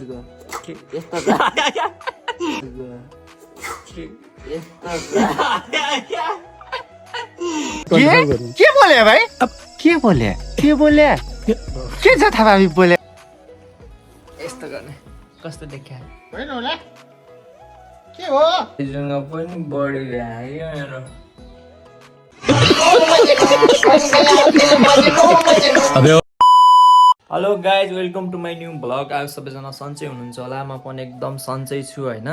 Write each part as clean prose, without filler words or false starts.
के बोले भाइ? के बोले? के बोले? के जथाभावी बोले? यस्तो गर्ने कस्तो देखा होइन होला के हो? सँग पनि बढी भ्यायो मेरो। Hello guys, welcome to my new vlog. आज सबैजना सन्चै हुनुहुन्छ होला, म पनि एकदम सन्चै छु होइन।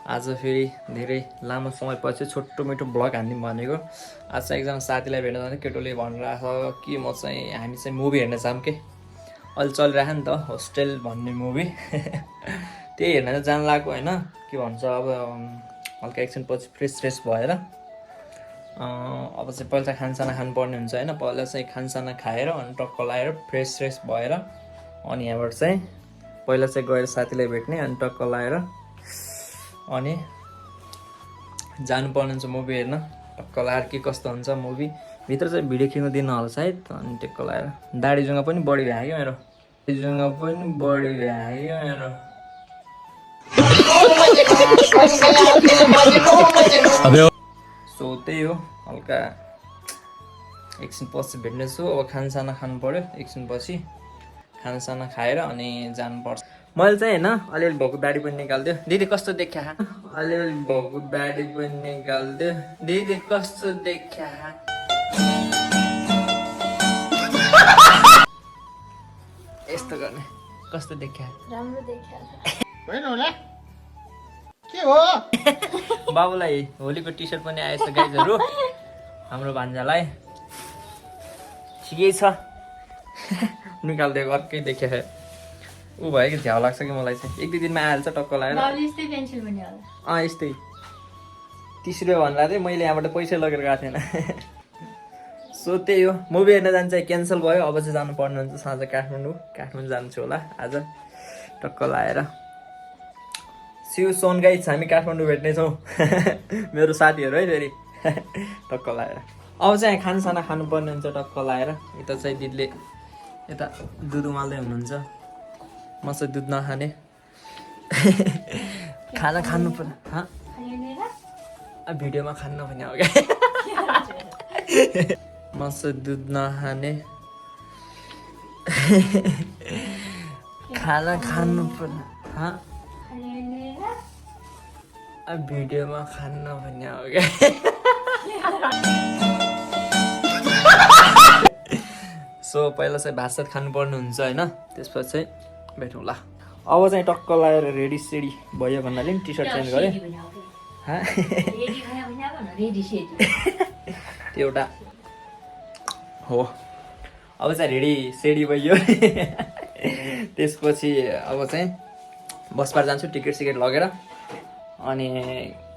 आज फेरि धेरै लामो समयपछि छोटो मिठो भ्लग हान्दिउँ भनेको। आज चाहिँ एकजना साथीलाई भेट्न जाने केटोले भनिरहेको छ कि हामी चाहिँ मुभी हेर्न जाऊँ के। अहिले चलिरहेको नि त होस्टेल भन्ने मुभी त्यही हेर्न चाहिँ जान लाग्यो होइन। के भन्छ अब हल्का एकछिनपछि फ्रेस भएर अब चाहिँ पहिला चाहिँ खानसाना खानुपर्ने हुन्छ होइन। पहिला चाहिँ खानसाना खाएर अनि टक्क लगाएर फ्रेस भएर अनि यहाँबाट चाहिँ पहिला चाहिँ गएर साथीलाई भेट्ने अनि टक्क लगाएर अनि जानुपर्ने हुन्छ मुभी हेर्न। टक्क लगाएर के कस्तो हुन्छ मुभी भित्र चाहिँ भिडियो खिच्न दिनु होला सायद। अनि टक्क लगाएर दाढीजुङ्गा पनि बढी भ्यायो मेरो। दाढीजुङ्गा पनि बढी भ्यायो मेरो। सो त्यही हो, हल्का एकछिनपछि भेट्नेछु। अब खानसाना खानु पर्यो, एकछिनपछि खानसाना खाएर अनि जानुपर्छ। मैले चाहिँ होइन अलिअलि भएको दाढी पनि निकालिदियो। दिदी कस्तो देखा? अलिअलि भएको दाढी पनि निकालिदियो। दिदी कस्तो देखा? यस्तो गर्ने कस्तो देखा? राम्रो देखा होइन होला के हो? बाबुलाई होलीको टी सर्ट पनि आएछ गाइजहरू हाम्रो भान्जालाई। ठिकै छ निकालिदिएको अर्कै देखे ऊ भयो कि झ्याउ लाग्छ कि मलाई चाहिँ। एक दुई दिनमा आइहाल्छ टक्क लगाएर। यस्तै 30 रुपियाँ भनेर चाहिँ मैले यहाँबाट पैसा लगेर गएको थिएन। सो त्यही हो, मुभी हेर्न जानु चाहिँ क्यान्सल भयो। अब चाहिँ जानुपर्ने हुन्छ साँझ काठमाडौँ जान्छु होला आज टक्क लगाएर। सिउ सोन गाइज, हामी काठमाडौँ भेट्नेछौँ मेरो साथीहरू है फेरि टक्क लगाएर। अब चाहिँ खानसाना खानुपर्ने हुन्छ टक्क लगाएर। यता चाहिँ दिदीले यता दुध उमाल्दै हुनुहुन्छ, म चाहिँ दुध नखाने खाना खानु पर्ने भिडियोमा खानु पनि हो क्या। म चाहिँ दुध नखाने खाना खानु पर्ने भिडियोमा खान्न भन्ने हो क्या। सो पहिला चाहिँ भात सात खानुपर्ने हुन्छ होइन, त्यसपछि चाहिँ भेटौँला। अब चाहिँ टक्क लगाएर रेडी सेडी भयो भन्नाले नि टी सर्ट चेन्ज गरेँ। त्यो एउटा हो। अब चाहिँ रेडी सेडी भयो त्यसपछि अब चाहिँ बसबाट जान्छु टिकट सिकेट लगेर। अनि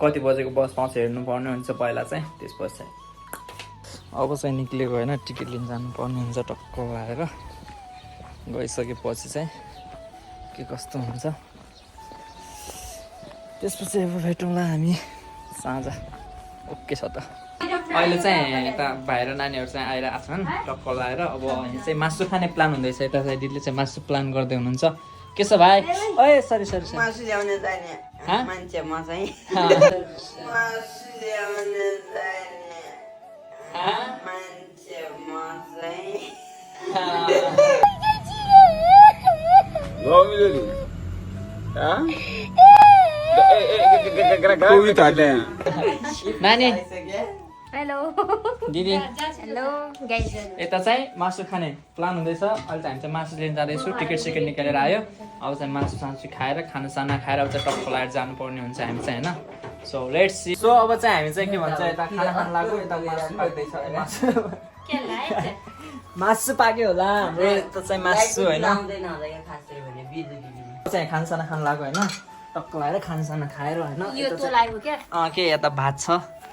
कति बजेको बस पाउँछ हेर्नुपर्ने हुन्छ पहिला चाहिँ। त्यसपछि चाहिँ अब चाहिँ निक्लेको होइन, टिकट लिन जानुपर्ने हुन्छ टक्क लगाएर। गइसकेपछि चाहिँ के कस्तो हुन्छ त्यसपछि अब भेटौँला हामी साँझ। ओके छ त। अहिले चाहिँ यता भाइ र नानीहरू चाहिँ आइरहेको छन् टक्क लगाएर। अब यहाँ चाहिँ मासु खाने प्लान हुँदैछ। यता चाहिँ दिदीले चाहिँ मासु प्लान गर्दै हुनुहुन्छ। के छ भाइ? ओए सरी मासु ल्याउन जाने मान्छे म चाहिँ। मासु ल्याउन जाने मान्छे म चाहिँ। नानी हेलो दिदी हेलो गाइज, यता चाहिँ मासु खाने प्लान हुँदैछ। अहिले चाहिँ हामी चाहिँ मासु लिन जाँदैछु। टिकट सिकेट निकालेर आयो। अब चाहिँ मासु सासु खाएर खानासाना खाएर अब चाहिँ टक्क लगाएर जानुपर्ने हुन्छ हामी चाहिँ होइन। So let's see. सो अब चाहिँ हामी चाहिँ के भन्छ यता खाना खान लाग्यो। यता मासु पाक्दैछ। मासु पाक्यो होला हाम्रो यता चाहिँ मासु होइन। चाहिँ खानसाना खान लाग्यो होइन। टक्क लगाएर खानसाना खाएर होइन। के यता भात छ,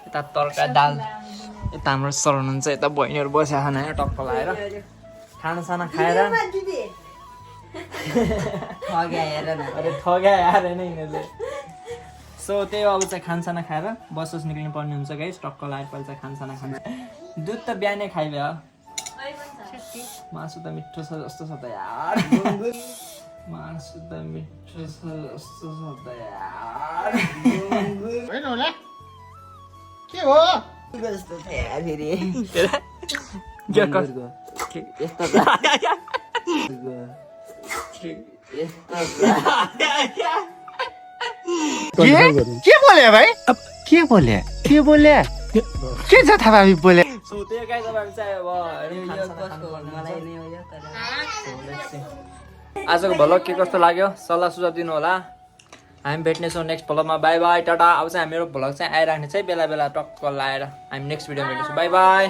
यता तरकारी दाल, यता हाम्रो सर हुनुहुन्छ, यता बहिनीहरू बसेको खाना होइन। टक्क लगाएर खानासाना खाएर ठग्या यार होइन यिनीहरूले। सो त्यही हो, अब चाहिँ खानसाना खाएर बस निक्लिनु पर्ने हुन्छ गाइस। टक्क लगाएर पहिला चाहिँ खानसाना खान्छ। दुध त बिहानै खाइभयो, मासु त मिठो छ जस्तो छ त यार। मासु त मिठो छ जस्तो छ त यार होइन होला के हो कस्तो थियो यार फेरि यस्तो के बोले भाइ के बोले के बोले के छ थाहा हामी बोले सो त्यो गाइस अब हामी चाहिँ अब मलाई नै हो यो तर आजको भ्लग के कस्तो लाग्यो सल्लाह सुझाव दिनु होला हामी भेट्नेछौँ नेक्स्ट भ्लगमा बाई बाई टाटा अब चाहिँ हाम्रो भ्लग चाहिँ आइराख्ने चाहिँ बेला बेला टक्क लाएर हामी नेक्स्ट भिडियोमा भेट्नेछौँ बाई बाई